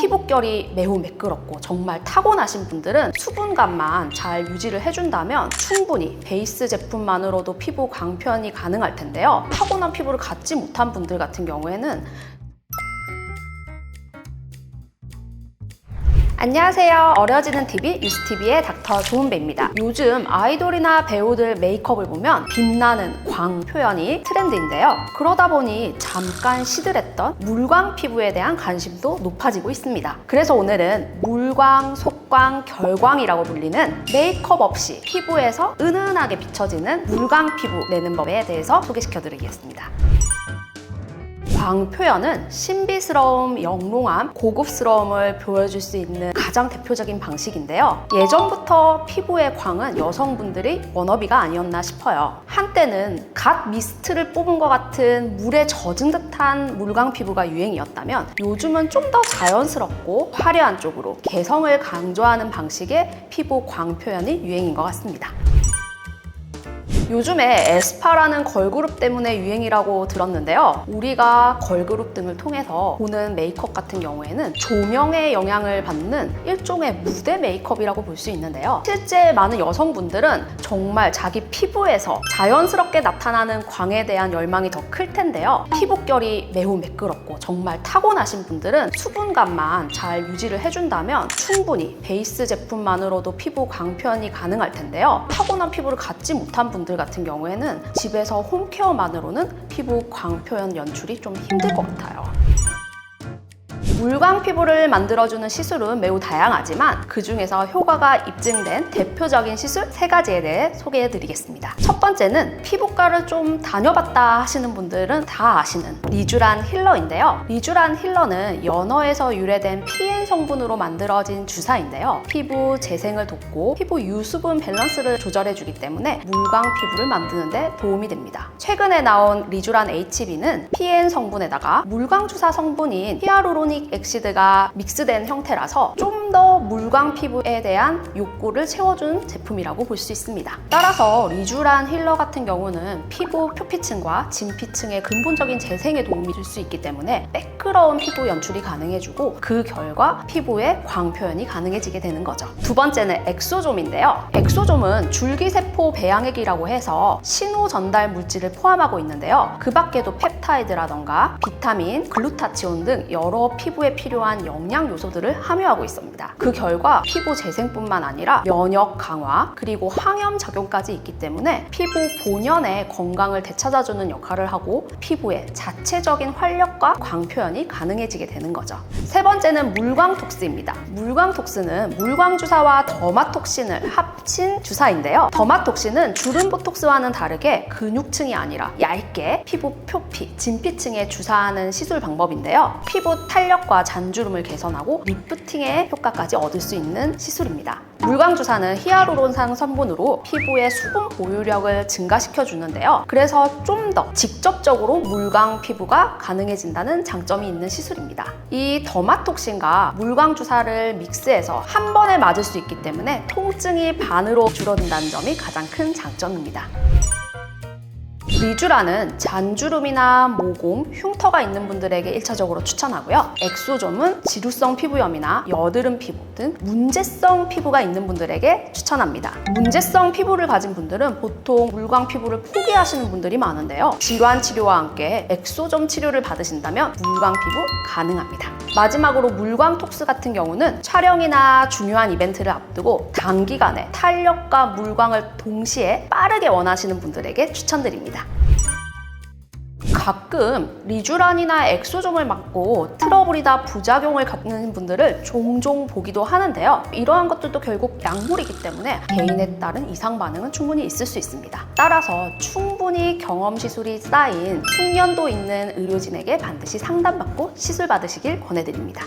피부결이 매우 매끄럽고 정말 타고나신 분들은 수분감만 잘 유지를 해준다면 충분히 베이스 제품만으로도 피부 광편이 가능할 텐데요. 타고난 피부를 갖지 못한 분들 같은 경우에는 안녕하세요. 어려지는 TV, 유스TV의 닥터 조은배입니다. 요즘 아이돌이나 배우들 메이크업을 보면 빛나는 광 표현이 트렌드인데요. 그러다 보니 잠깐 시들했던 물광 피부에 대한 관심도 높아지고 있습니다. 그래서 오늘은 물광, 속광, 결광이라고 불리는 메이크업 없이 피부에서 은은하게 비춰지는 물광 피부 내는 법에 대해서 소개시켜드리겠습니다. 광 표현은 신비스러움, 영롱함, 고급스러움을 보여줄 수 있는 가장 대표적인 방식인데요. 예전부터 피부의 광은 여성분들이 워너비가 아니었나 싶어요. 한때는 갓 미스트를 뽑은 것 같은 물에 젖은 듯한 물광 피부가 유행이었다면 요즘은 좀 더 자연스럽고 화려한 쪽으로 개성을 강조하는 방식의 피부 광 표현이 유행인 것 같습니다. 요즘에 에스파라는 걸그룹 때문에 유행이라고 들었는데요. 우리가 걸그룹 등을 통해서 보는 메이크업 같은 경우에는 조명의 영향을 받는 일종의 무대 메이크업이라고 볼 수 있는데요. 실제 많은 여성분들은 정말 자기 피부에서 자연스럽게 나타나는 광에 대한 열망이 더 클 텐데요. 피부결이 매우 매끄럽고 정말 타고나신 분들은 수분감만 잘 유지를 해준다면 충분히 베이스 제품만으로도 피부 광편이 가능할 텐데요. 타고난 피부를 갖지 못한 분들 같은 경우에는 집에서 홈케어만으로는 피부 광 표현 연출이 좀 힘들 것 같아요. 물광 피부를 만들어주는 시술은 매우 다양하지만 그 중에서 효과가 입증된 대표적인 시술 3가지에 대해 소개해드리겠습니다. 첫 번째는 피부과를 좀 다녀봤다 하시는 분들은 다 아시는 리쥬란 힐러인데요. 리쥬란 힐러는 연어에서 유래된 PN 성분으로 만들어진 주사인데요. 피부 재생을 돕고 피부 유수분 밸런스를 조절해주기 때문에 물광 피부를 만드는 데 도움이 됩니다. 최근에 나온 리쥬란 HB는 PN 성분에다가 물광 주사 성분인 히아루로닉 엑시드가 믹스된 형태라서 좀 더 물광 피부에 대한 욕구를 채워준 제품이라고 볼 수 있습니다. 따라서 리쥬란 힐러 같은 경우는 피부 표피층과 진피층의 근본적인 재생에 도움이 줄 수 있기 때문에 매끄러운 피부 연출이 가능해주고 그 결과 피부에 광 표현이 가능해지게 되는 거죠. 두 번째는 엑소좀인데요. 엑소좀은 줄기세포 배양액이라고 해서 신호 전달 물질을 포함하고 있는데요. 그 밖에도 펩타이드라던가 비타민, 글루타치온 등 여러 피부에 필요한 영양 요소들을 함유하고 있습니다. 그 결과 피부 재생뿐만 아니라 면역 강화 그리고 항염 작용까지 있기 때문에 피부 본연의 건강을 되찾아주는 역할을 하고 피부의 자체적인 활력과 광 표현이 가능해지게 되는 거죠. 세 번째는 물광톡스입니다. 물광톡스는 물광주사와 더마톡신을 합친 주사인데요. 더마톡신은 주름 보톡스와는 다르게 근육층이 아니라 얇게 피부 표피, 진피층에 주사하는 시술 방법인데요. 피부 탄력과 잔주름을 개선하고 리프팅의 효과까지 얻을 수 있는 시술입니다. 물광주사는 히아루론산 성분으로 피부의 수분 보유력을 증가시켜 주는데요. 그래서 좀 더 직접적으로 물광 피부가 가능해진다는 장점이 있는 시술입니다. 이 더마톡신과 물광주사를 믹스해서 한 번에 맞을 수 있기 때문에 통증이 반으로 줄어든다는 점이 가장 큰 장점입니다. 리쥬란은 잔주름이나 모공, 흉터가 있는 분들에게 1차적으로 추천하고요. 엑소좀은 지루성 피부염이나 여드름 피부 등 문제성 피부가 있는 분들에게 추천합니다. 문제성 피부를 가진 분들은 보통 물광 피부를 포기하시는 분들이 많은데요. 질환 치료와 함께 엑소좀 치료를 받으신다면 물광 피부 가능합니다. 마지막으로 물광톡스 같은 경우는 촬영이나 중요한 이벤트를 앞두고 단기간에 탄력과 물광을 동시에 빠르게 원하시는 분들에게 추천드립니다. 가끔 리쥬란이나 엑소좀을 맞고 트러블이나 부작용을 겪는 분들을 종종 보기도 하는데요. 이러한 것들도 결국 약물이기 때문에 개인에 따른 이상 반응은 충분히 있을 수 있습니다. 따라서 충분히 경험 시술이 쌓인 숙련도 있는 의료진에게 반드시 상담받고 시술 받으시길 권해드립니다.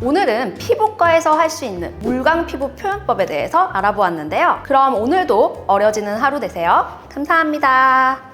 오늘은 피부과에서 할 수 있는 물광 피부 표현법에 대해서 알아보았는데요. 그럼 오늘도 어려지는 하루 되세요. 감사합니다.